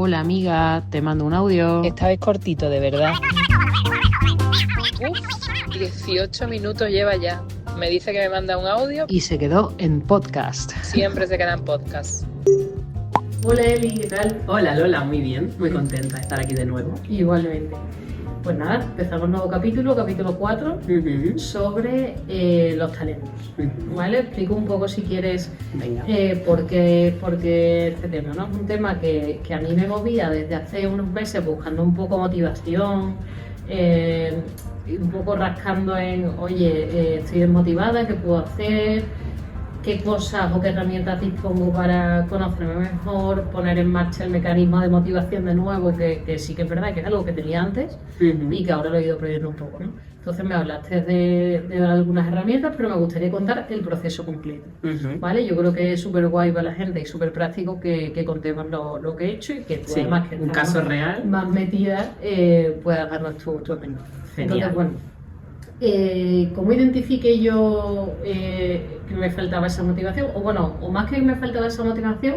Hola amiga, te mando un audio. Esta vez cortito, de verdad. 18 minutos lleva ya. Me dice que me manda un audio. Y se quedó en podcast. Siempre se queda en podcast. Hola Eli, ¿qué tal? Hola Lola, muy bien, muy contenta de estar aquí de nuevo. Igualmente. Pues nada, empezamos nuevo capítulo 4, sobre los talentos. ¿Vale? Explico un poco si quieres por qué este tema, ¿no? Es un tema que a mí me movía desde hace unos meses buscando un poco motivación, un poco rascando en, oye, estoy desmotivada, ¿qué puedo hacer? ¿Qué cosas o qué herramientas dispongo para conocerme mejor, poner en marcha el mecanismo de motivación de nuevo, que sí que es verdad que es algo que tenía antes y que ahora lo he ido perdiendo un poco, ¿no? Entonces me hablaste de algunas herramientas, pero me gustaría contar el proceso completo, ¿vale? Yo creo que es súper guay para la gente y súper práctico que contemos lo que he hecho y que tú, sí, además que un caso real más metida, puedas darnos tu opinión. Genial. Entonces, bueno, ¿cómo identifiqué yo que me faltaba esa motivación? O más que me faltaba esa motivación,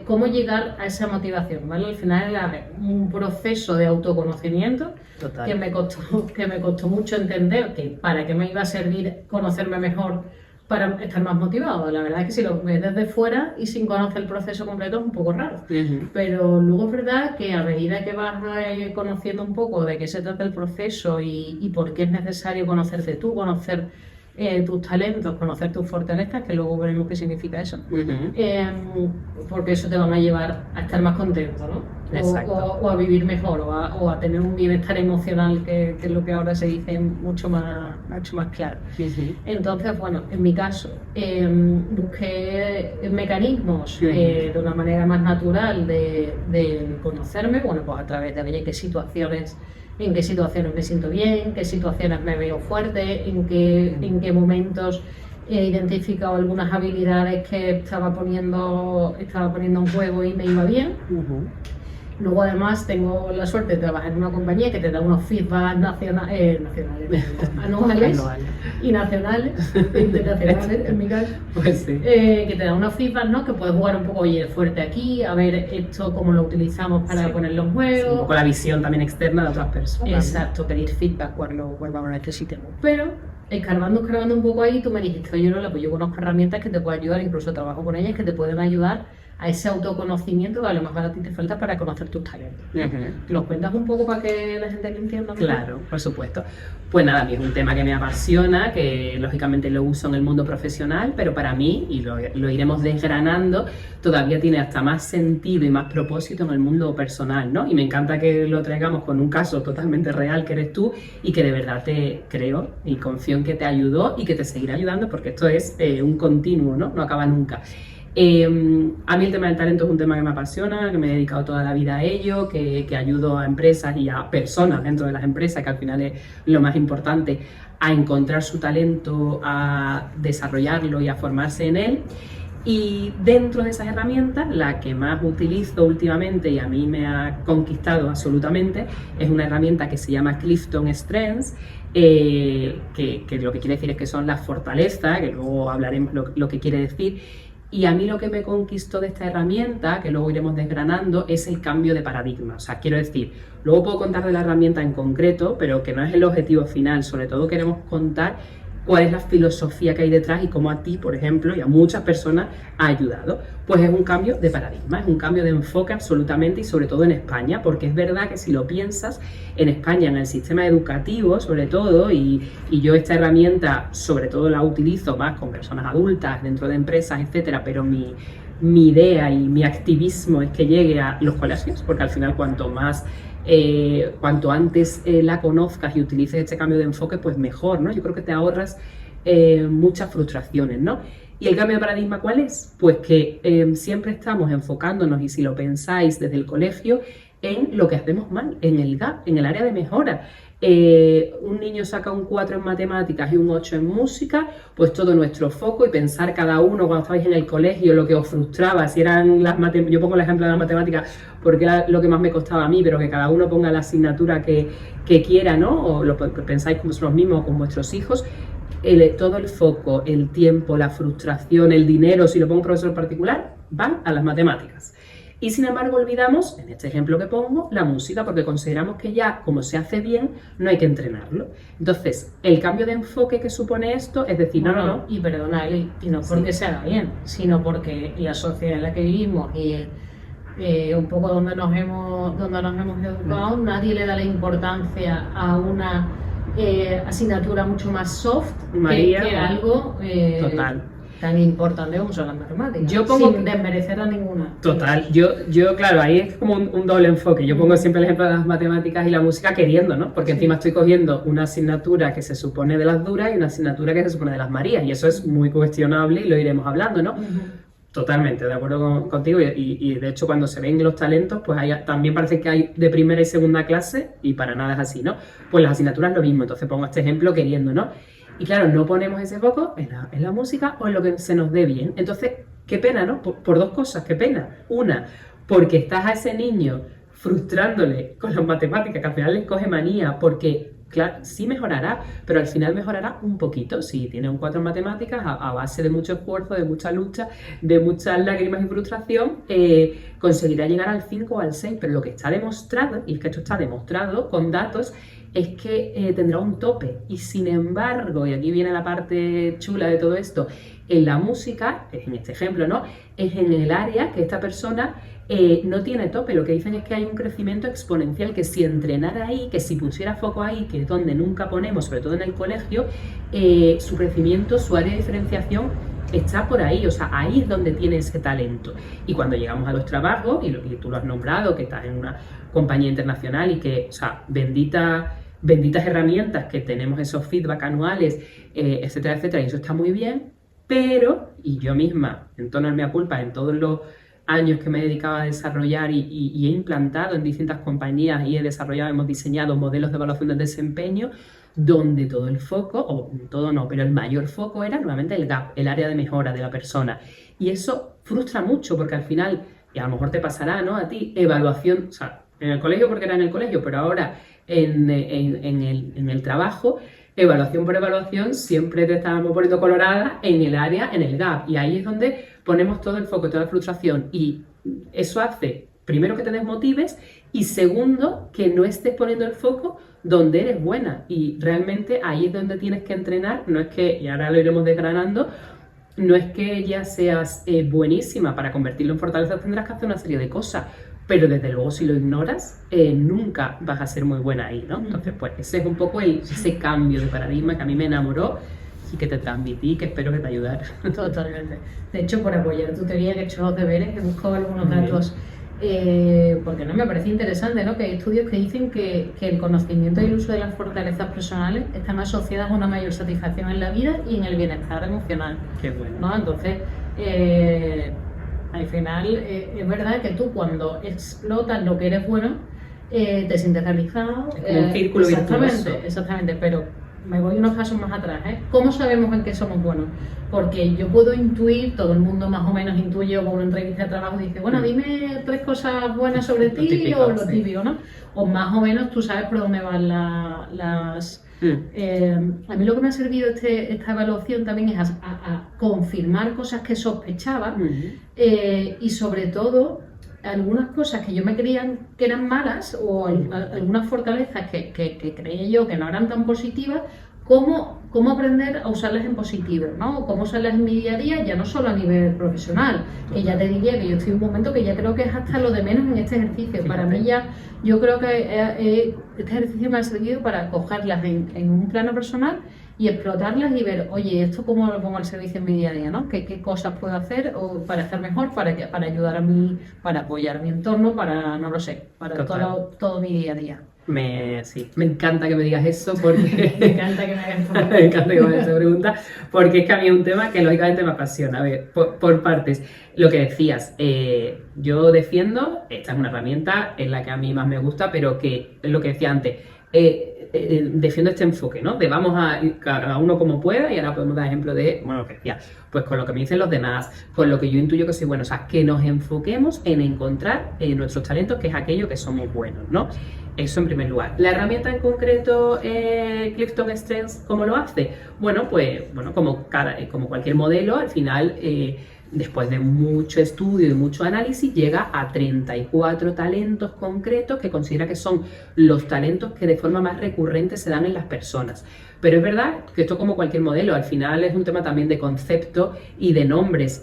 ¿cómo llegar a esa motivación? ¿Vale? Al final era un proceso de autoconocimiento. Total. que me costó mucho entender que para qué me iba a servir conocerme mejor para estar más motivado. La verdad es que si lo ves desde fuera y sin conocer el proceso completo es un poco raro. Pero luego es verdad que a medida que vas conociendo un poco de qué se trata el proceso y por qué es necesario conocerte tú, conocer tus talentos, conocer tus fortalezas, que luego veremos qué significa eso, porque eso te van a llevar a estar más contento, ¿no? O a vivir mejor, o a tener un bienestar emocional, que es lo que ahora se dice mucho más claro. Entonces, bueno, en mi caso, busqué mecanismos de una manera más natural de conocerme, bueno, pues a través de ver en qué situaciones me siento bien, en qué situaciones me veo fuerte, en qué momentos he identificado algunas habilidades que estaba poniendo en juego y me iba bien. Luego además tengo la suerte de trabajar en una compañía que te da unos feedback anuales y nacionales, internacionales en mi caso, pues sí. que te da unos feedback, ¿no? Que puedes jugar un poco, oye, fuerte aquí, a ver esto cómo lo utilizamos para ponerlo en juego. Un poco la visión también externa de otras personas. Exacto, pedir feedback cuando lo necesitemos. Pero escarbando un poco ahí, tú me dijiste, oye, Lola, pues yo conozco herramientas que te pueden ayudar, incluso trabajo con ellas, que te pueden ayudar a ese autoconocimiento que a lo mejor a ti te falta para conocer tus talentos. ¿Los cuentas un poco para que la gente lo entienda? Claro, por supuesto. Pues nada, a mí es un tema que me apasiona, que lógicamente lo uso en el mundo profesional, pero para mí, y lo iremos desgranando, todavía tiene hasta más sentido y más propósito en el mundo personal, ¿no? Y me encanta que lo traigamos con un caso totalmente real que eres tú y que de verdad te creo y confío en que te ayudó y que te seguirá ayudando, porque esto es un continuo, ¿no? No acaba nunca. A mí el tema del talento es un tema que me apasiona, que me he dedicado toda la vida a ello, que ayudo a empresas y a personas dentro de las empresas, que al final es lo más importante, a encontrar su talento, a desarrollarlo y a formarse en él. Y dentro de esas herramientas, la que más utilizo últimamente y a mí me ha conquistado absolutamente, es una herramienta que se llama Clifton Strengths, que lo que quiere decir es que son las fortalezas, que luego hablaremos lo que quiere decir. Y a mí lo que me conquistó de esta herramienta, que luego iremos desgranando, es el cambio de paradigma. O sea, quiero decir, luego puedo contar de la herramienta en concreto, pero que no es el objetivo final. Sobre todo queremos contar cuál es la filosofía que hay detrás y cómo a ti, por ejemplo, y a muchas personas ha ayudado. Pues es un cambio de paradigma, es un cambio de enfoque absolutamente, y sobre todo en España, porque es verdad que si lo piensas, en España, en el sistema educativo sobre todo, y yo esta herramienta sobre todo la utilizo más con personas adultas, dentro de empresas, etcétera, pero mi idea y mi activismo es que llegue a los colegios, porque al final cuanto antes la conozcas y utilices este cambio de enfoque, pues mejor, ¿no? Yo creo que te ahorras muchas frustraciones, ¿no? ¿Y el cambio de paradigma cuál es? Pues que siempre estamos enfocándonos, y si lo pensáis desde el colegio, en lo que hacemos mal, en el gap, en el área de mejora. Un niño saca un 4 en matemáticas y un 8 en música, pues todo nuestro foco y pensar cada uno cuando estabais en el colegio lo que os frustraba, si eran las matemáticas, yo pongo el ejemplo de las matemáticas porque era lo que más me costaba a mí, pero que cada uno ponga la asignatura que quiera, ¿no? O lo que pensáis con vosotros mismos o con vuestros hijos. Todo el foco, el tiempo, la frustración, el dinero, si lo pongo un profesor particular, van a las matemáticas. Y sin embargo olvidamos, en este ejemplo que pongo, la música, porque consideramos que ya, como se hace bien, no hay que entrenarlo. Entonces, el cambio de enfoque que supone esto es decir, no. Y perdona, Eli, y no porque se haga bien, sino porque la sociedad en la que vivimos y un poco donde nos hemos educado, nadie le da la importancia a una asignatura mucho más soft María, que algo total. tan importante como son las matemáticas, Yo pongo, sin desmerecer a ninguna. Total, yo claro, ahí es como un doble enfoque. Yo pongo siempre el ejemplo de las matemáticas y la música queriendo, ¿no? Porque encima estoy cogiendo una asignatura que se supone de las duras y una asignatura que se supone de las Marías, y eso es muy cuestionable y lo iremos hablando, ¿no? Totalmente, de acuerdo contigo, y de hecho cuando se ven los talentos, pues también parece que hay de primera y segunda clase, y para nada es así, ¿no? Pues las asignaturas lo mismo, entonces pongo este ejemplo queriendo, ¿no? Y claro, no ponemos ese foco en la música o en lo que se nos dé bien. Entonces, qué pena, ¿no? Por dos cosas, qué pena. Una, porque estás a ese niño frustrándole con las matemáticas, que al final le coge manía, porque, claro, sí mejorará, pero al final mejorará un poquito. Si tiene un 4 en matemáticas, a base de mucho esfuerzo, de mucha lucha, de muchas lágrimas y frustración, conseguirá llegar al 5 o al 6. Pero lo que está demostrado, y es que esto está demostrado con datos, es que tendrá un tope. Y sin embargo, y aquí viene la parte chula de todo esto, en la música, en este ejemplo, ¿no? Es en el área que esta persona no tiene tope. Lo que dicen es que hay un crecimiento exponencial, que si entrenara ahí, que si pusiera foco ahí, que es donde nunca ponemos, sobre todo en el colegio, su crecimiento, su área de diferenciación está por ahí, o sea, ahí es donde tiene ese talento. Y cuando llegamos a los trabajos, y tú lo has nombrado, que estás en una compañía internacional y que, o sea, benditas herramientas que tenemos esos feedback anuales, etcétera, etcétera, y eso está muy bien, pero, y yo misma, en tono de mea culpa, en todos los años que me he dedicado a desarrollar y he implantado en distintas compañías y hemos diseñado modelos de evaluación del desempeño, donde todo el foco, o todo no, pero el mayor foco era nuevamente el gap, el área de mejora de la persona. Y eso frustra mucho, porque al final, y a lo mejor te pasará, ¿no? A ti, evaluación, o sea, en el colegio porque era en el colegio, pero ahora en el trabajo, evaluación por evaluación, siempre te estábamos poniendo colorada en el área, en el gap. Y ahí es donde ponemos todo el foco, toda la frustración. Y eso hace, primero, que te desmotives, y segundo, que no estés poniendo el foco donde eres buena. Y realmente ahí es donde tienes que entrenar. No es que, y ahora lo iremos desgranando, no es que ya seas buenísima. Para convertirlo en fortaleza tendrás que hacer una serie de cosas. Pero desde luego, si lo ignoras, nunca vas a ser muy buena ahí, ¿no? Entonces, pues ese es un poco ese cambio de paradigma que a mí me enamoró y que te transmití, que espero que te ayudara. Totalmente. De hecho, por apoyar tu teoría, que he hecho los deberes, he buscado algunos datos, porque no me parece interesante, ¿no? Que hay estudios que dicen que el conocimiento y el uso de las fortalezas personales están asociadas a una mayor satisfacción en la vida y en el bienestar emocional. Qué bueno. ¿No? Entonces, al final, es verdad que tú, cuando explotas lo que eres bueno, te sientes realizado. Es como un círculo virtuoso. Exactamente, pero me voy unos pasos más atrás, ¿eh? ¿Cómo sabemos en qué somos buenos? Porque yo puedo intuir, todo el mundo más o menos intuye, o con una entrevista de trabajo dice, bueno, dime 3 cosas buenas sobre ti, típico, o lo típico, ¿no? O más o menos tú sabes por dónde van las... a mí lo que me ha servido esta evaluación también es a confirmar cosas que sospechaba, y sobre todo algunas cosas que yo me creía que eran malas, o algunas fortalezas que creía yo que no eran tan positivas, cómo aprender a usarlas en positivo, ¿no? Cómo usarlas en mi día a día, ya no solo a nivel profesional, que ya te diría que yo estoy en un momento que ya creo que es hasta lo de menos en este ejercicio. Fíjate. Para mí ya, yo creo que este ejercicio me ha servido para cogerlas en un plano personal y explotarlas y ver, oye, ¿esto cómo lo pongo al servicio en mi día a día, ¿no? ¿Qué cosas puedo hacer para estar mejor, para ayudar a mí, para apoyar mi entorno, para, no lo sé, para todo mi día a día? Me encanta que me digas eso, porque me encanta que me hagas me encanta que me hagas esa pregunta, porque es que a mí es un tema que lógicamente me apasiona. A ver, por partes, lo que decías, yo defiendo, esta es una herramienta en la que a mí más me gusta, pero que es lo que decía antes, defiendo este enfoque, ¿no? De vamos a ir cada uno como pueda, y ahora podemos dar ejemplo de, bueno, lo que decía, pues con lo que me dicen los demás, con lo que yo intuyo que soy bueno, o sea, que nos enfoquemos en encontrar nuestros talentos, que es aquello que somos buenos, ¿no? Eso en primer lugar. La herramienta en concreto, Clifton Strengths, ¿cómo lo hace? Bueno, pues como cualquier modelo, al final después de mucho estudio y mucho análisis, llega a 34 talentos concretos que considera que son los talentos que de forma más recurrente se dan en las personas. Pero es verdad que esto, como cualquier modelo, al final es un tema también de concepto y de nombres.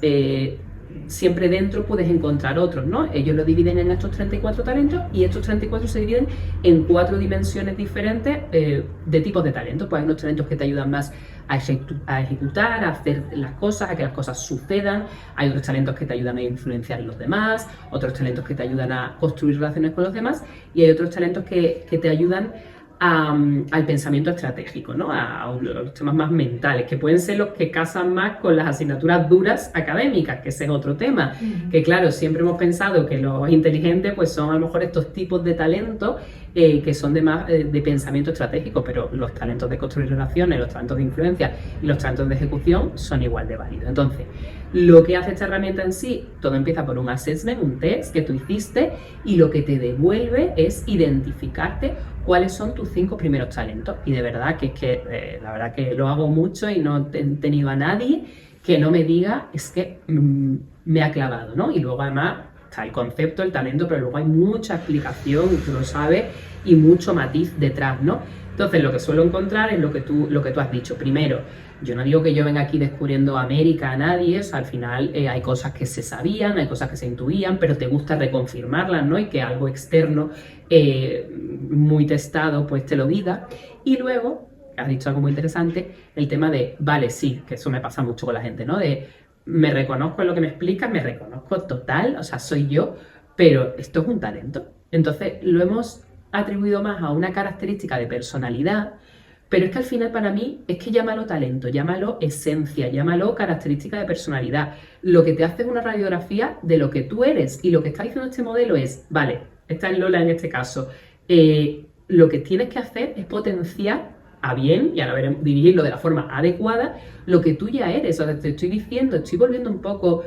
Siempre dentro puedes encontrar otros, ¿no? Ellos lo dividen en estos 34 talentos y estos 34 se dividen en 4 dimensiones diferentes de tipos de talentos. Pues hay unos talentos que te ayudan más a ejecutar, a hacer las cosas, a que las cosas sucedan. Hay otros talentos que te ayudan a influenciar en los demás, otros talentos que te ayudan a construir relaciones con los demás y hay otros talentos que te ayudan al pensamiento estratégico, ¿no? A los temas más mentales, que pueden ser los que casan más con las asignaturas duras académicas, que ese es otro tema. Que claro, siempre hemos pensado que los inteligentes pues son a lo mejor estos tipos de talentos que son de más de pensamiento estratégico, pero los talentos de construir relaciones, los talentos de influencia y los talentos de ejecución son igual de válidos. Entonces, lo que hace esta herramienta en sí, todo empieza por un assessment, un test que tú hiciste, y lo que te devuelve es identificarte cuáles son tus 5 primeros talentos. Y de verdad que la verdad que lo hago mucho y no he tenido a nadie que no me diga es que me ha clavado, ¿no? Y luego además está el concepto, el talento, pero luego hay mucha explicación, y tú lo sabes, y mucho matiz detrás, ¿no? Entonces lo que suelo encontrar es lo que tú has dicho. Primero, yo no digo que yo venga aquí descubriendo América a nadie, o sea, al final hay cosas que se sabían, hay cosas que se intuían, pero te gusta reconfirmarlas, ¿no? Y que algo externo muy testado pues te lo diga. Y luego, has dicho algo muy interesante, el tema de, vale, sí, que eso me pasa mucho con la gente, ¿no? De, me reconozco en lo que me explicas, me reconozco total, o sea, soy yo, pero esto es un talento. Entonces lo hemos atribuido más a una característica de personalidad, pero es que al final para mí es que llámalo talento, llámalo esencia, llámalo característica de personalidad. Lo que te hace es una radiografía de lo que tú eres, y lo que está diciendo este modelo es, vale, esta es Lola en este caso, lo que tienes que hacer es potenciar a bien, y ahora veremos, dirigirlo de la forma adecuada, lo que tú ya eres. O sea, te estoy diciendo, estoy volviendo un poco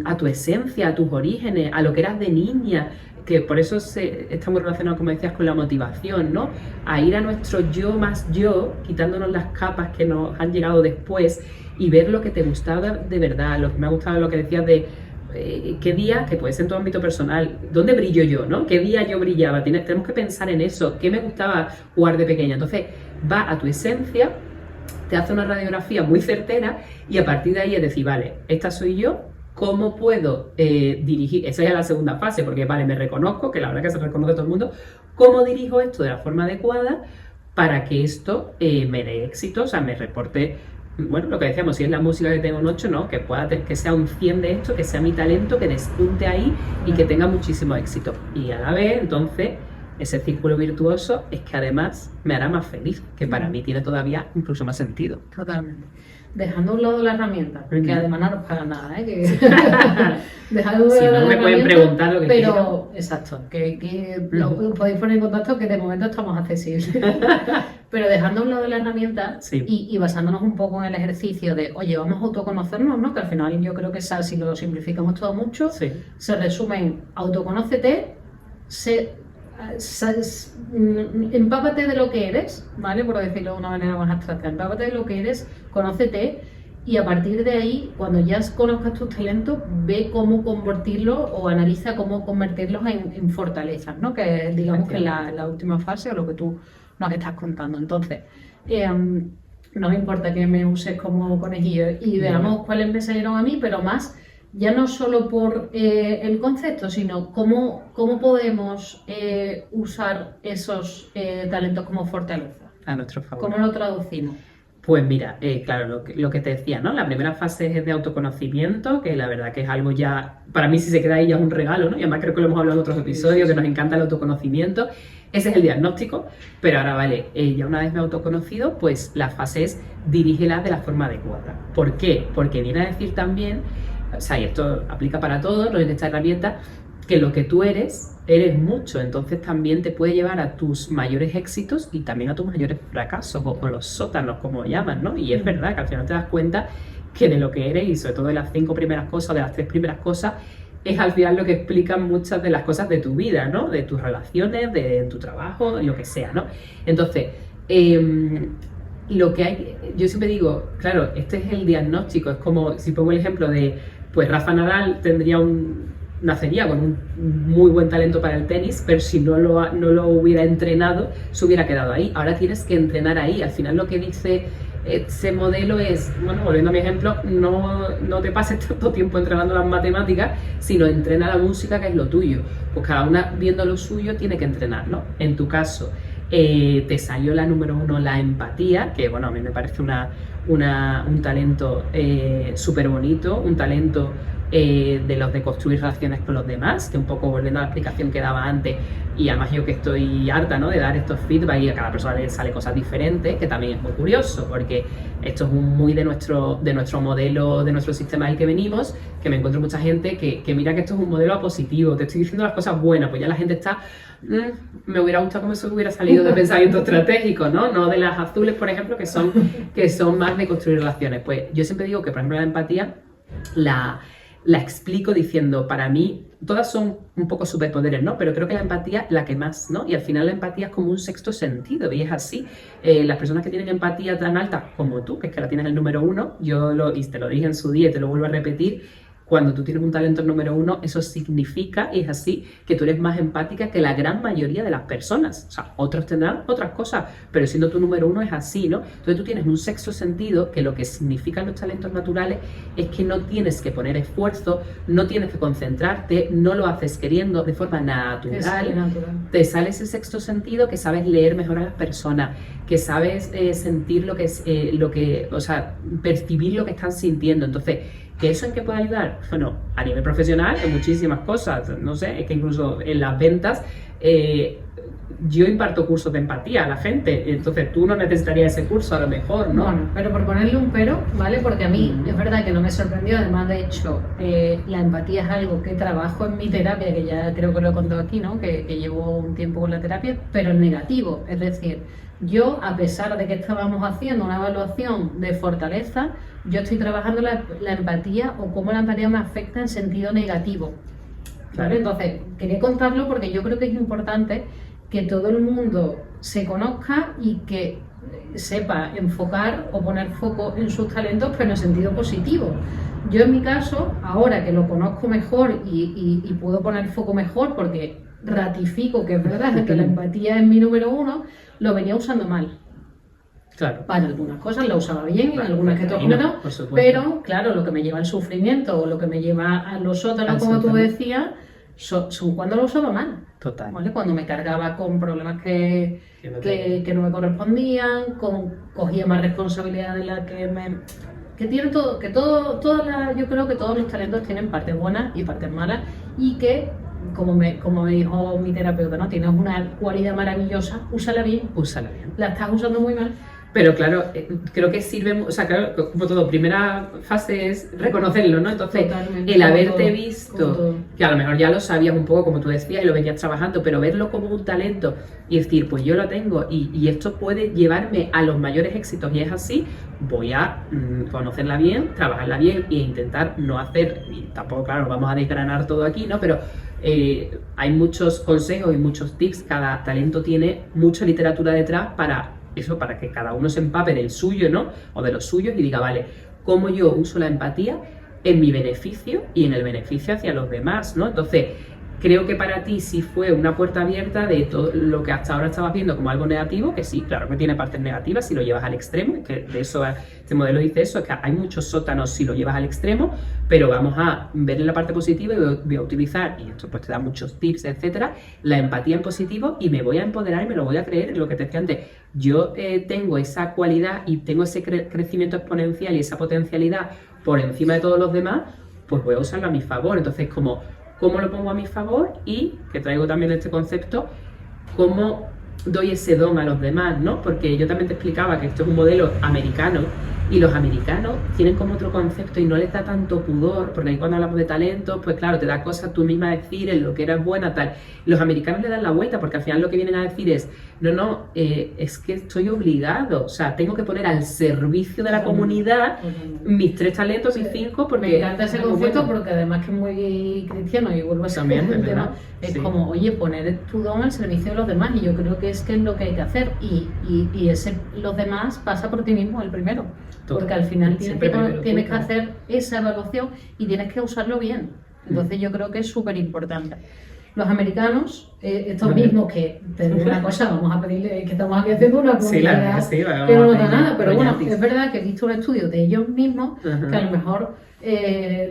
a tu esencia, a tus orígenes, a lo que eras de niña, que por eso está muy relacionado, como decías, con la motivación, ¿no? A ir a nuestro yo más yo, quitándonos las capas que nos han llegado después, y ver lo que te gustaba de verdad. Lo que me ha gustado lo que decías de qué día, que puede ser en tu ámbito personal, ¿dónde brillo yo, no? ¿Qué día yo brillaba? Tenemos que pensar en eso. ¿Qué me gustaba jugar de pequeña? Entonces, va a tu esencia, te hace una radiografía muy certera, y a partir de ahí es decir, vale, esta soy yo, ¿cómo puedo dirigir? Esa es la segunda fase, porque vale, me reconozco, que la verdad que se reconoce todo el mundo, ¿cómo dirijo esto de la forma adecuada para que esto me dé éxito? O sea, me reporte, bueno, lo que decíamos, si es la música que tengo un 8, ¿no? Que pueda que sea un 100 de esto, que sea mi talento, que despunte ahí y que tenga muchísimo éxito. Y a la vez, entonces, ese círculo virtuoso es que además me hará más feliz, que para mí tiene todavía incluso más sentido. Totalmente. Dejando a un lado la herramienta, que además no nos pagan nada, ¿eh? Dejando si no, me pueden preguntar lo que quieran. Pero, exacto, que lo podéis poner en contacto, que de momento estamos accesibles. Pero dejando a un lado la herramienta, sí, y basándonos un poco en el ejercicio de, oye, vamos a autoconocernos, ¿no? Que al final yo creo que si lo simplificamos todo mucho, sí, se resume en autoconócete, empápate de lo que eres, ¿vale? Por decirlo de una manera más abstracta, empápate de lo que eres, conócete, y a partir de ahí, cuando ya conozcas tus talentos, ve cómo convertirlos, o analiza cómo convertirlos en fortalezas, ¿no? Que digamos que es la última fase, o lo que tú nos estás contando. Entonces, no me importa que me uses como conejillo, y veamos cuáles me salieron a mí, pero más ya no solo por el concepto, sino cómo podemos usar esos talentos como fortaleza. A nuestro favor. ¿Cómo lo traducimos? Pues mira, claro, lo que te decía, ¿no? La primera fase es de autoconocimiento, que la verdad que es algo ya, para mí si se queda ahí ya es un regalo, ¿no? Y además creo que lo hemos hablado en otros episodios, que nos encanta el autoconocimiento. Ese es el diagnóstico, pero ahora vale, ya una vez me he autoconocido, pues la fase es dirígela de la forma adecuada. ¿Por qué? Porque viene a decir también, o sea, y esto aplica para todo, ¿no? En esta herramienta, que lo que tú eres mucho, entonces también te puede llevar a tus mayores éxitos y también a tus mayores fracasos, o los sótanos, como llaman, ¿no? Y es verdad que al final te das cuenta que de lo que eres, y sobre todo de las 5 primeras cosas, de las 3 primeras cosas, es al final lo que explican muchas de las cosas de tu vida, ¿no? De tus relaciones, de tu trabajo, lo que sea, ¿no? Entonces, lo que hay, yo siempre digo, claro, este es el diagnóstico, es como si pongo el ejemplo de Pues Rafa Nadal nacería con un muy buen talento para el tenis, pero si no lo hubiera entrenado, se hubiera quedado ahí. Ahora tienes que entrenar ahí. Al final lo que dice ese modelo es, bueno, volviendo a mi ejemplo, no te pases tanto tiempo entrenando las matemáticas, sino entrena la música, que es lo tuyo. Pues cada una, viendo lo suyo, tiene que entrenarlo. En tu caso, te salió la número 1, la empatía, que bueno, a mí me parece un talento súper bonito, un talento de los de construir relaciones con los demás, que un poco volviendo a la explicación que daba antes, y además yo que estoy harta, ¿no?, de dar estos feedback y a cada persona le sale cosas diferentes, que también es muy curioso, porque esto es muy de nuestro modelo, de nuestro sistema del que venimos, que me encuentro mucha gente que mira que esto es un modelo positivo, te estoy diciendo las cosas buenas, pues ya la gente está, me hubiera gustado como eso hubiera salido de pensamiento estratégico, ¿no? De las azules, por ejemplo, que son más de construir relaciones. Pues yo siempre digo que, por ejemplo, la empatía la explico diciendo, para mí, todas son un poco superpoderes, ¿no? Pero creo que la empatía la que más, ¿no? Y al final la empatía es como un sexto sentido, y es así. Las personas que tienen empatía tan alta como tú, que es que la tienes el número 1, y te lo dije en su día y te lo vuelvo a repetir, cuando tú tienes un talento número 1, eso significa, y es así, que tú eres más empática que la gran mayoría de las personas. O sea, otros tendrán otras cosas, pero siendo tu número 1 es así, ¿no? Entonces tú tienes un sexto sentido, que lo que significan los talentos naturales es que no tienes que poner esfuerzo, no tienes que concentrarte, no lo haces queriendo, de forma natural. Te sale ese sexto sentido, que sabes leer mejor a las personas, que sabes sentir percibir lo que están sintiendo. Entonces, ¿que eso en qué puede ayudar? Bueno, a nivel profesional, en muchísimas cosas. No sé, es que incluso en las ventas, yo imparto cursos de empatía a la gente, entonces tú no necesitarías ese curso a lo mejor, ¿no? Bueno, pero por ponerle un pero, ¿vale? Porque a mí es verdad que no me sorprendió, además de hecho, la empatía es algo que trabajo en mi terapia, que ya creo que lo he contado aquí, ¿no? Que llevo un tiempo con la terapia, pero en negativo, es decir, yo, a pesar de que estábamos haciendo una evaluación de fortaleza, yo estoy trabajando la empatía o cómo la empatía me afecta en sentido negativo. ¿Vale? Entonces, quería contarlo porque yo creo que es importante que todo el mundo se conozca y que sepa enfocar o poner foco en sus talentos, pero en sentido positivo. Yo en mi caso, ahora que lo conozco mejor y puedo poner foco mejor porque ratifico que es verdad que la empatía es mi número 1, lo venía usando mal. Claro. Para algunas cosas la usaba bien, en algunas que no, pero claro, lo que me lleva al sufrimiento o lo que me lleva a los sótanos, como tú decías, son cuando lo usaba mal. Total. ¿Vale? Cuando me cargaba con problemas que no me correspondían, cogía más responsabilidad de la que me... Que tiene todo, yo creo que todos los talentos tienen partes buenas y partes malas, y que, como me dijo mi terapeuta, ¿no? Tienes una cualidad maravillosa, úsala bien. Úsala bien. La estás usando muy mal. Pero claro, creo que sirve, o sea, claro, como todo, primera fase es reconocerlo, ¿no? Entonces, totalmente, el haberte todo, visto, que a lo mejor ya lo sabías un poco, como tú decías, y lo venías trabajando, pero verlo como un talento y decir, pues yo lo tengo y esto puede llevarme a los mayores éxitos, y es así, voy a conocerla bien, trabajarla bien e intentar no hacer, y tampoco, claro, vamos a desgranar todo aquí, ¿no? Pero hay muchos consejos y muchos tips, cada talento tiene mucha literatura detrás para que cada uno se empape del suyo, ¿no? O de los suyos, y diga, vale, ¿cómo yo uso la empatía en mi beneficio y en el beneficio hacia los demás, ¿no? Entonces, creo que para ti sí fue una puerta abierta de todo lo que hasta ahora estabas viendo como algo negativo, que sí, claro que tiene partes negativas si lo llevas al extremo, es que de eso este modelo dice eso, es que hay muchos sótanos si lo llevas al extremo, pero vamos a ver en la parte positiva y voy a utilizar, y esto pues te da muchos tips, etcétera, la empatía en positivo, y me voy a empoderar y me lo voy a creer, en lo que te decía antes, yo tengo esa cualidad y tengo ese crecimiento exponencial y esa potencialidad por encima de todos los demás, pues voy a usarlo a mi favor. Entonces, ¿cómo lo pongo a mi favor? Y que traigo también este concepto, ¿cómo doy ese don a los demás, ¿no? Porque yo también te explicaba que esto es un modelo americano, y los americanos tienen como otro concepto y no les da tanto pudor, porque ahí cuando hablamos de talentos, pues claro, te da cosas tú misma decir en lo que eres buena, tal. Los americanos le dan la vuelta, porque al final lo que vienen a decir es, es que estoy obligado, o sea, tengo que poner al servicio de la comunidad mis 3 talentos y 5, porque... Me encanta ese concepto, porque además que es muy cristiano, y vuelvo a ser también, un tema, es como, oye, poner tu don al servicio de los demás, y yo creo que es lo que hay que hacer, y ese los demás pasa por ti mismo el primero. porque al final Siempre primero tú, tienes que claro. hacer esa evaluación y tienes que usarlo bien. Entonces yo creo que es súper importante. Los americanos, estos mismos que, te digo una cosa, vamos a pedirle que estamos aquí haciendo una Sí, la verdad publicidad que sí, vamos que no a nos da pedirle nada, pero bueno, royalties. es verdad que he visto un estudio de ellos mismos Ajá. que a lo mejor,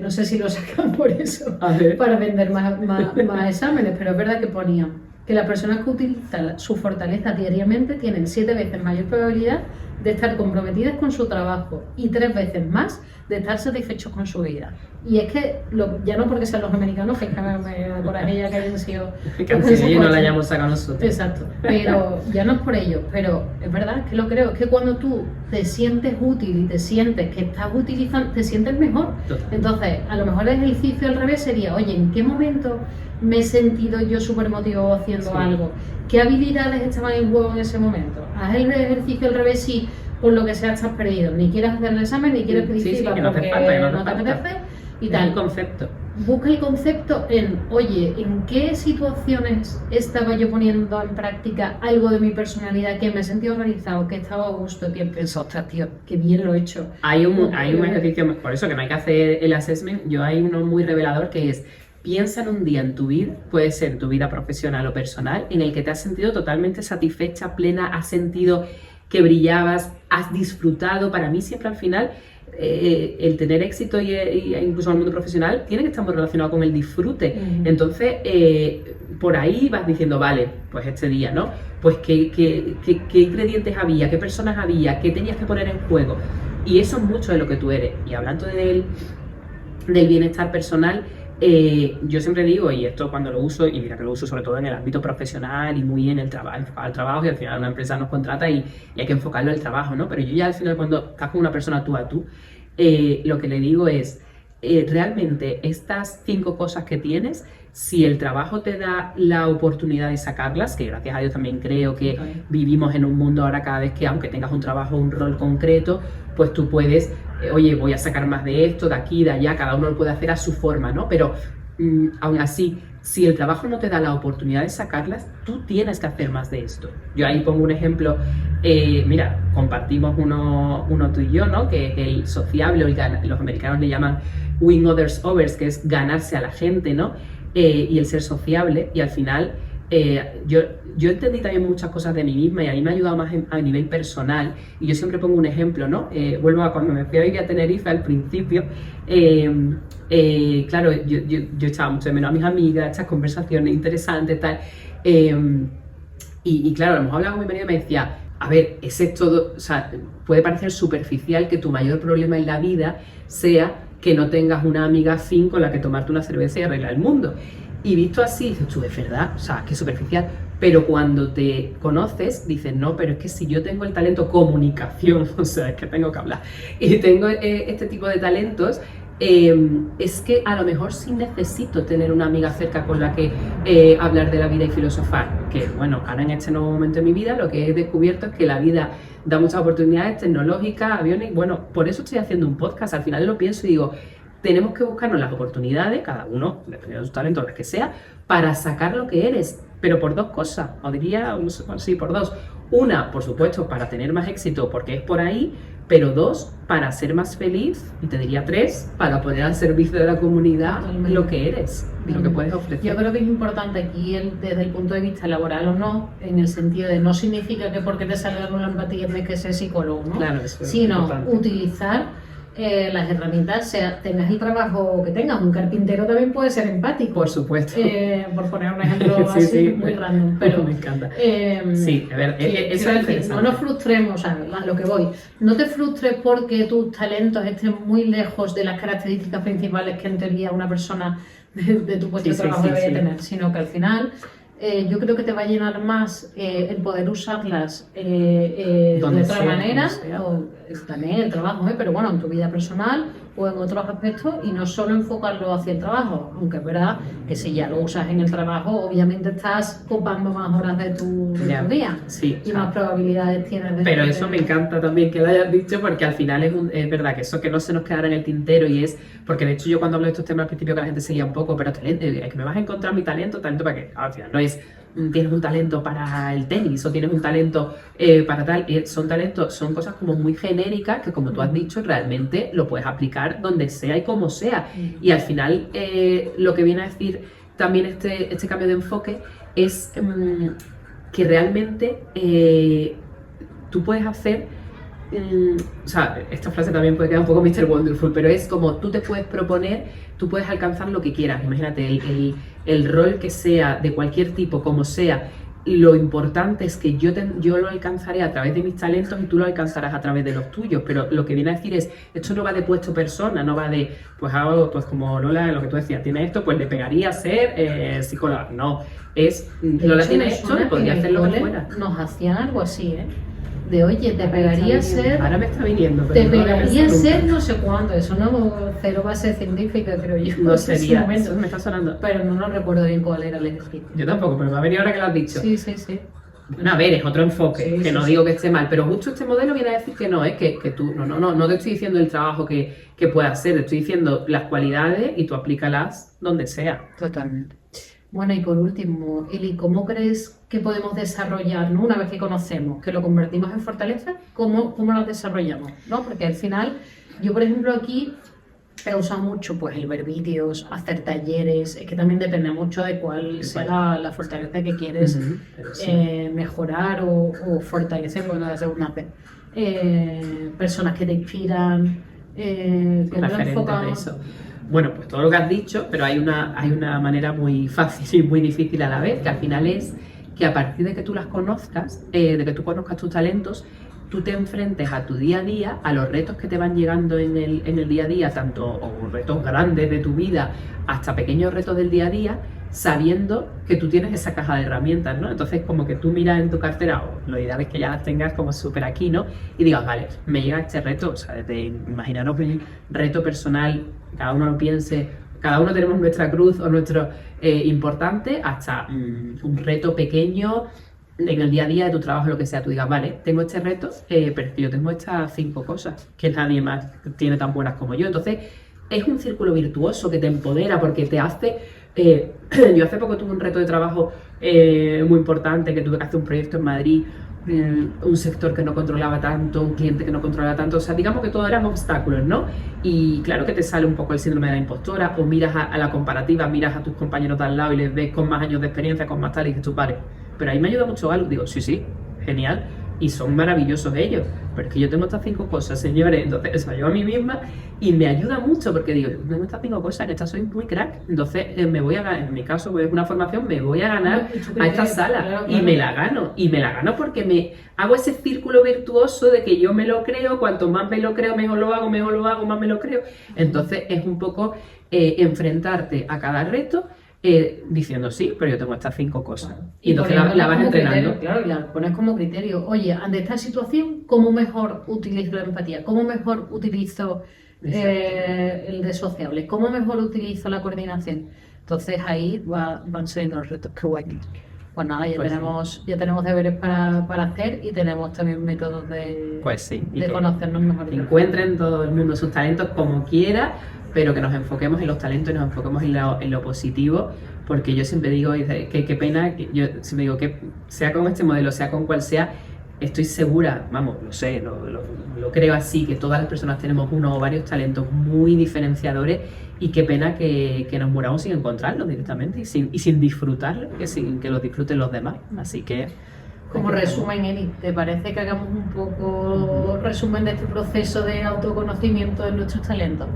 no sé si lo sacan por eso, A ver. para vender más exámenes, pero es verdad que ponían que las personas que utilizan su fortaleza diariamente tienen 7 veces mayor probabilidad de estar comprometidas con su trabajo y 3 veces más de estar satisfechos con su vida. Y es que, ya no porque sean los americanos, que me coraje ya que hayan sido... Que han sido ellos, no la hayamos sacado nosotros. Exacto, pero ya no es por ello, pero es verdad que lo creo, es que cuando tú te sientes útil y te sientes que estás utilizando, te sientes mejor. Total. Entonces, a lo mejor el ejercicio al revés sería, oye, ¿en qué momento me he sentido yo súper motivado haciendo Sí. algo? ¿Qué habilidades estaban en juego en ese momento? Haz el ejercicio al revés si por lo que sea estás perdido, ni quieres hacer el examen, ni quieres Sí, sí, pedir que no hace porque falta, que no hace no te falta. apetece y Es tal. un concepto. Busca el concepto en, oye, ¿en qué situaciones estaba yo poniendo en práctica algo de mi personalidad que me he sentido organizado, que estaba a gusto, que he pensado, ostras, tío, qué bien lo he hecho? Hay un ejercicio, por eso que no hay que hacer el assessment, hay uno muy revelador que es, piensa en un día en tu vida, puede ser tu vida profesional o personal, en el que te has sentido totalmente satisfecha, plena, has sentido que brillabas, has disfrutado. Para mí siempre al final el tener éxito y incluso en el mundo profesional tiene que estar muy relacionado con el disfrute. Ujú. Entonces, por ahí vas diciendo, vale, pues este día, ¿no? Pues qué ingredientes había, qué personas había, qué tenías que poner en juego. Y eso es mucho de lo que tú eres. Y hablando del bienestar personal, yo siempre digo, y esto cuando lo uso, y mira que lo uso sobre todo en el ámbito profesional y muy en el trabajo, enfocado al trabajo, y al final una empresa nos contrata y hay que enfocarlo al trabajo, ¿no? Pero yo ya al final cuando estás con una persona tú a tú, lo que le digo es, realmente estas 5 cosas que tienes, si el trabajo te da la oportunidad de sacarlas, que gracias a Dios también creo que vivimos en un mundo ahora cada vez que aunque tengas un trabajo, un rol concreto, pues tú puedes, oye, voy a sacar más de esto, de aquí, de allá, cada uno lo puede hacer a su forma, ¿no? Pero aún así, si el trabajo no te da la oportunidad de sacarlas, tú tienes que hacer más de esto. Yo ahí pongo un ejemplo, mira, compartimos uno tú y yo, ¿no? Que es el sociable, los americanos le llaman win others over, que es ganarse a la gente, ¿no? Y el ser sociable, y al final yo entendí también muchas cosas de mí misma y a mí me ha ayudado más a nivel personal, y yo siempre pongo un ejemplo, ¿no? Vuelvo a cuando me fui a vivir a Tenerife al principio, claro, yo echaba mucho de menos a mis amigas, estas conversaciones interesantes, tal, y claro, a lo mejor hablaba con mi marido y me decía, a ver, ese es todo, o sea, puede parecer superficial que tu mayor problema en la vida sea que no tengas una amiga afín con la que tomarte una cerveza y arreglar el mundo. Y visto así, dices tú, es verdad, o sea, qué superficial. Pero cuando te conoces, dices, no, pero es que si yo tengo el talento comunicación, o sea, es que tengo que hablar, y tengo este tipo de talentos, es que a lo mejor sí necesito tener una amiga cerca con la que hablar de la vida y filosofar. Que bueno, ahora en este nuevo momento de mi vida lo que he descubierto es que la vida da muchas oportunidades tecnológicas, aviones, bueno, por eso estoy haciendo un podcast. Al final lo pienso y digo, tenemos que buscarnos las oportunidades, cada uno, dependiendo de sus talentos, las que sea, para sacar lo que eres, pero por 2 cosas, o diría, sí, por 2. Una, por supuesto, para tener más éxito, porque es por ahí, pero 2, para ser más feliz, y te diría 3, para poner al servicio de la comunidad lo que eres, lo que puedes ofrecer. Yo creo que es importante aquí, desde el punto de vista laboral o no, en el sentido de no significa que porque te salga con la empatía tienes que ser psicólogo, ¿no? Claro, eso es sino importante. utilizar las herramientas, tengas el trabajo que tengas. Un carpintero también puede ser empático. Por supuesto. Por poner un ejemplo Sí, así, sí. muy random. Pero, me encanta. Sí, a ver, eso es decir, interesante. no nos frustremos, a lo que voy. No te frustres porque tus talentos estén muy lejos de las características principales que en teoría una persona de tu puesto de trabajo debería tener, sino que al final yo creo que te va a llenar más el poder usarlas de otra manera, o también el trabajo, pero bueno, en tu vida personal o en otros aspectos, y no solo enfocarlo hacia el trabajo, aunque es verdad que si ya lo usas en el trabajo, obviamente estás copando más horas de tu día, sí, y más probabilidades tienes de... Pero eso me encanta también que lo hayas dicho, porque al final es verdad que eso que no se nos quedara en el tintero, y es, porque de hecho yo cuando hablo de estos temas al principio que la gente seguía un poco, pero talento, es que me vas a encontrar mi talento para que al final no es tienes un talento para el tenis o tienes un talento para tal. Son cosas como muy genéricas que, como tú has dicho, realmente lo puedes aplicar donde sea y como sea. Y al final lo que viene a decir también este cambio de enfoque es que realmente tú puedes hacer, o sea, esta frase también puede quedar un poco Mr. Wonderful, pero es como tú te puedes proponer, tú puedes alcanzar lo que quieras. Imagínate, el rol que sea, de cualquier tipo, como sea, lo importante es que yo lo alcanzaré a través de mis talentos y tú lo alcanzarás a través de los tuyos. Pero lo que viene a decir es, esto no va de puesto persona, no va de, pues hago, pues como Lola, lo que tú decías, tiene esto, pues le pegaría ser psicóloga. No, Lola tiene esto y podría hacer lo que fuera. Nos hacían algo así, de oye, te pegaría ser... Ahora me está viniendo. Te pegaría ser no sé cuánto, eso no, cero base científica, creo yo. No sería, eso me está sonando. Pero no recuerdo bien cuál era el ejercicio. Yo tampoco, pero me ha venido ahora que lo has dicho. Sí. Bueno, a ver, es otro enfoque, no digo que esté mal, pero justo este modelo viene a decir que no, es que tú, no te estoy diciendo el trabajo que puedas hacer, te estoy diciendo las cualidades y tú aplícalas donde sea. Totalmente. Bueno, y por último, Eli, ¿cómo crees que podemos desarrollar, ¿no? Una vez que conocemos, que lo convertimos en fortaleza, ¿cómo lo desarrollamos? ¿No? Porque al final, yo por ejemplo aquí he usado mucho pues el ver vídeos, hacer talleres, es que también depende mucho de cuál sea la fortaleza que quieres mejorar o fortalecer, bueno, la segunda vez. Personas que te inspiran, que te enfocan... de eso. Bueno, pues todo lo que has dicho, pero hay una manera muy fácil y muy difícil a la vez, que al final es que a partir de que tú las conozcas, de que tú conozcas tus talentos, tú te enfrentes a tu día a día, a los retos que te van llegando en el día a día, tanto o retos grandes de tu vida hasta pequeños retos del día a día, sabiendo que tú tienes esa caja de herramientas, ¿no? Entonces, como que tú miras en tu cartera, o lo ideal es que ya las tengas como súper aquí, ¿no? Y digas, vale, me llega este reto, o sea, desde imaginaros un reto personal, cada uno lo piense, cada uno tenemos nuestra cruz o nuestro importante, hasta un reto pequeño en el día a día de tu trabajo, lo que sea. Tú digas, vale, tengo este reto, pero es que yo tengo estas 5 cosas que nadie más tiene tan buenas como yo. Entonces, es un círculo virtuoso que te empodera porque te hace... yo hace poco tuve un reto de trabajo muy importante, que tuve que hacer un proyecto en Madrid, un sector que no controlaba tanto, un cliente que no controlaba tanto, o sea, digamos que todo eran obstáculos, ¿no? Y claro que te sale un poco el síndrome de la impostora, o miras a la comparativa, miras a tus compañeros de al lado y les ves con más años de experiencia, con más tal, y dices tú, vale, pero ahí me ayuda mucho algo. Digo, sí, genial, y son maravillosos ellos, pero es que yo tengo estas 5 cosas, señores. Entonces eso yo a mí misma y me ayuda mucho porque digo, tengo estas 5 cosas, en estas soy muy crack, entonces me voy a ganar, en mi caso es una formación, me voy a ganar a esta sala, claro. Y me la gano porque me hago ese círculo virtuoso de que yo me lo creo, cuanto más me lo creo, mejor lo hago, más me lo creo. Entonces es un poco enfrentarte a cada reto diciendo sí, pero yo tengo estas 5 cosas. Y entonces la vas entrenando. Criterio, claro, y la pones como criterio. Oye, ante esta situación, ¿cómo mejor utilizo la empatía? ¿Cómo mejor utilizo el desociable? ¿Cómo mejor utilizo la coordinación? Entonces ahí van saliendo los retos. Qué guay. Pues nada, ya tenemos deberes para hacer y tenemos también métodos de conocernos mejor. Encuentren todo el mundo sus talentos como quiera, pero que nos enfoquemos en los talentos y nos enfoquemos en lo positivo, porque yo siempre digo, qué pena, yo siempre digo que sea con este modelo, sea con cual sea, estoy segura, vamos, lo sé, lo creo así, que todas las personas tenemos uno o varios talentos muy diferenciadores, y qué pena que nos muramos sin encontrarlos directamente y sin disfrutarlos, sin que los disfruten los demás. Así que... Como resumen, Eli, ¿te parece que hagamos un poco resumen de este proceso de autoconocimiento de nuestros talentos?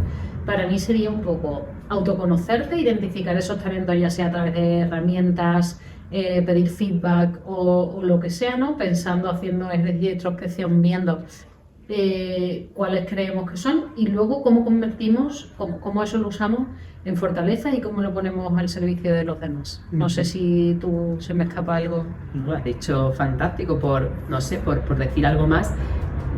Para mí sería un poco autoconocerte, identificar esos talentos, ya sea a través de herramientas, pedir feedback o lo que sea, ¿no? Pensando, haciendo ejercicio de introspección, viendo cuáles creemos que son, y luego cómo convertimos, cómo eso lo usamos en fortaleza y cómo lo ponemos al servicio de los demás. No sé si se me escapa algo. Lo has dicho fantástico, por decir algo más.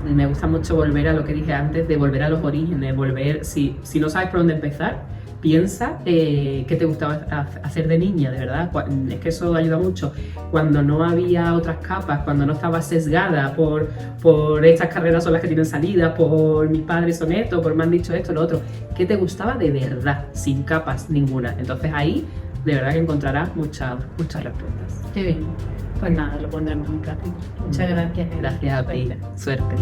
Me gusta mucho volver a lo que dije antes, de volver a los orígenes, si no sabes por dónde empezar, piensa qué te gustaba hacer de niña, de verdad. Es que eso ayuda mucho. Cuando no había otras capas, cuando no estaba sesgada por estas carreras son las que tienen salida, por mis padres son esto, por me han dicho esto, lo otro. ¿Qué te gustaba de verdad, sin capas ninguna? Entonces ahí de verdad que encontrarás muchas respuestas. Qué bien. Pues nada, lo pondremos en práctica. Muchas gracias. Gracias a ti. Suerte.